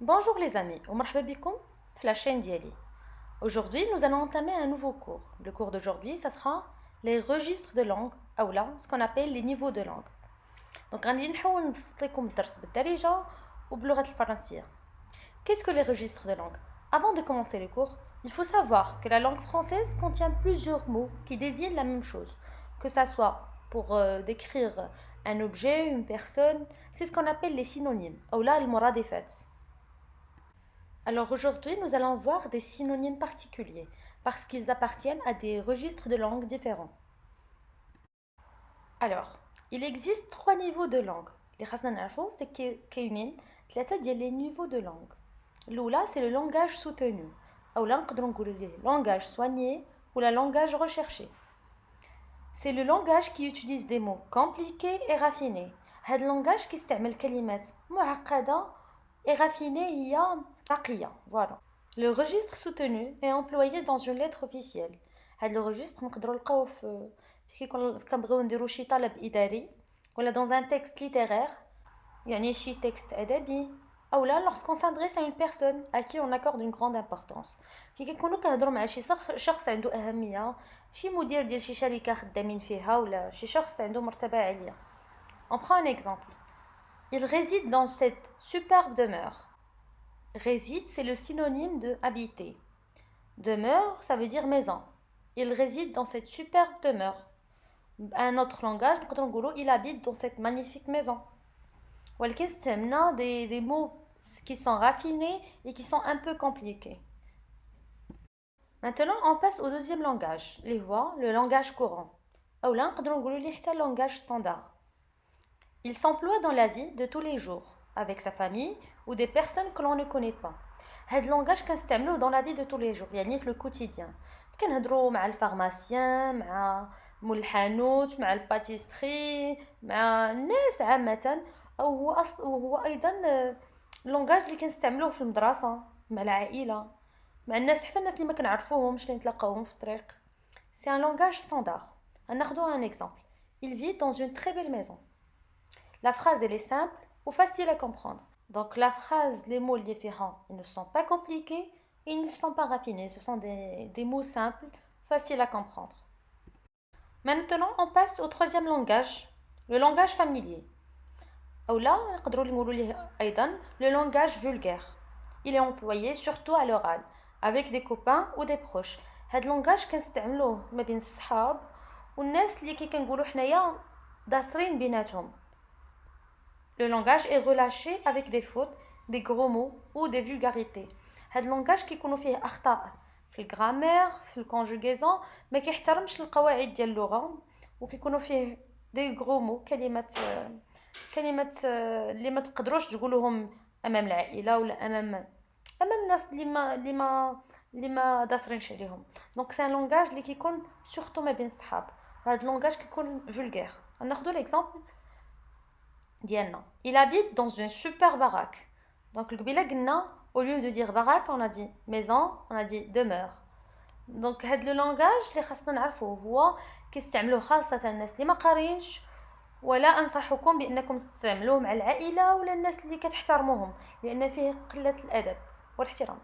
Bonjour les amis, ومرحبا بكم في la chaîne ديالي. Aujourd'hui, nous allons entamer un nouveau cours. Le cours d'aujourd'hui, ça sera les registres de langue, ou là, ce qu'on appelle les niveaux de langue. Donc, غادي نحاول نبسط لكم الدرس بالدارجة وباللغة الفرنسية. Qu'est-ce que les registres de langue? Avant de commencer le cours, il faut savoir que la langue française contient plusieurs mots qui désignent la même chose, que ça soit pour décrire un objet, une personne, c'est ce qu'on appelle les synonymes, ou là, المرادفات. Alors aujourd'hui, nous allons voir des synonymes particuliers parce qu'ils appartiennent à des registres de langue différents. Alors, il existe trois niveaux de langue. Les خاصنا نعرفو c'est كاينين ثلاثة ديال les niveaux de langue. الأولى c'est le langage soutenu أو لا نقدروا نقولوا ليه langage soigné ou la langage recherché. C'est le langage qui utilise des mots compliqués et raffinés. هذا اللانجاج كيستعمل كلمات معقدة et raffinée هي راقية. Voilà. Le registre soutenu est employé dans une lettre officielle. هذا le registre نقدروا نلقاوه في كنبغيو نديرو شي طلب إداري ولا dans un texte littéraire يعني شي texte أدبي أو لا lorsqu'on s'adresse à une personne à qui on accorde une grande importance. في كنكونوا كنهضروا مع شي شخص عنده أهمية شي مدير ديال شي شركة خدامين فيها ولا شي شخص عنده مرتبة عالية. On prend un exemple. Il réside dans cette superbe demeure. Réside, c'est le synonyme de habiter. Demeure, ça veut dire maison. Il réside dans cette superbe demeure. Un autre langage, il habite dans cette magnifique maison. Des mots qui sont raffinés et qui sont un peu compliqués. Maintenant, on passe au deuxième langage, le langage courant. Ou là, le langage standard. Il s'emploie dans la vie de tous les jours, avec sa famille ou des personnes que l'on ne connaît pas. هذا اللونغاج كنستعملوه dans la vie de tous les jours يعني في الكوتيديان كنهضروا مع الفارماسيان مع مول الحانوت مع الباتيستري مع الناس عامة وهو ايضا اللونغاج اللي كنستعملوه في المدرسة مع العائلة مع الناس حتى الناس اللي ما كنعرفوهمش اللي نتلاقاوهم في الطريق. C'est un langage standard. غناخدو un exemple. Il vit dans une très belle maison. La phrase elle est simple ou facile à comprendre. Donc la phrase, les mots différents, ils ne sont pas compliqués et ils ne sont pas raffinés. Ce sont des mots simples, faciles à comprendre. Maintenant, on passe au troisième langage, le langage familier. Ou là, le langage vulgaire. Il est employé surtout à l'oral, avec des copains ou des proches. هذا اللونغاج كنستعملوه ما بين الصحاب والناس اللي كنقولوا حنايا داسرين بيناتهم. Le langage est relâché avec des fautes, des gros mots ou des vulgarités. هذا اللونغاج كيكونوا فيه أخطاء في الجرامير في الكونجوغيزون ما كيحترمش القواعد ديال اللغة وكيكونوا فيه دي غرو مو كلمات اللي ما تقدروش تقولوهم امام العائله ولا امام الناس اللي ما داسرينش عليهم. دونك سي ان لونغاج اللي كيكون سورتو ما بين الصحاب. هذا اللونغاج كيكون فولغير. ناخذ ليكزامبل ديالنا. Il habite dans une super baraque. Donc القبيله قلنا au lieu de dire baraque on a dit maison, on a dit demeure. دونك هاد لو لونغاج اللي خاصنا نعرفوه هو كيستعملوه خاصه الناس اللي ما قارينش ولا انصحكم بانكم تستعملوه مع العائله ولا الناس اللي كتحترموهم لان فيه قله الادب والاحترام.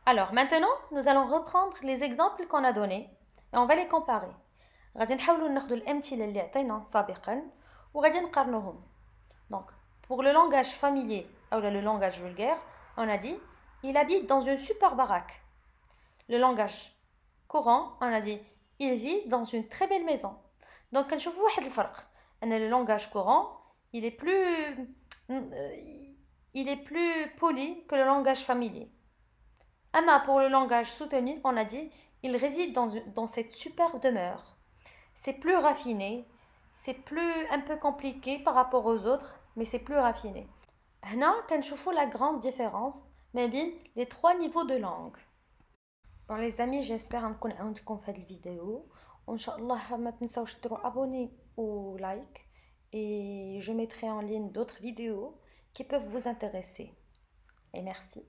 Alors maintenant nous allons reprendre les exemples qu'on a donnés et on va les comparer. غادي نحاولوا ناخذوا الامثله اللي عطينا سابقا وغادي نقارنوهم. Donc pour le langage familier ou le langage vulgaire, on a dit il habite dans une super baraque. Le langage courant, on a dit il vit dans une très belle maison. Donc كنشوفوا واحد الفرق ان le langage courant il est plus poli que le langage familier. Ama pour le langage soutenu, on a dit il réside dans cette superbe demeure. C'est plus raffiné, c'est plus un peu compliqué par rapport aux autres, mais c'est plus raffiné. هنا كنشوفوا la grande différence ما بين les trois niveaux de langue. Bon les amis, j'espère نكون عاونتكم في هذه الفيديو وان شاء الله ما تنساوش ديروا abonner ou like et je mettrai en ligne d'autres vidéos qui peuvent vous intéresser. Et merci.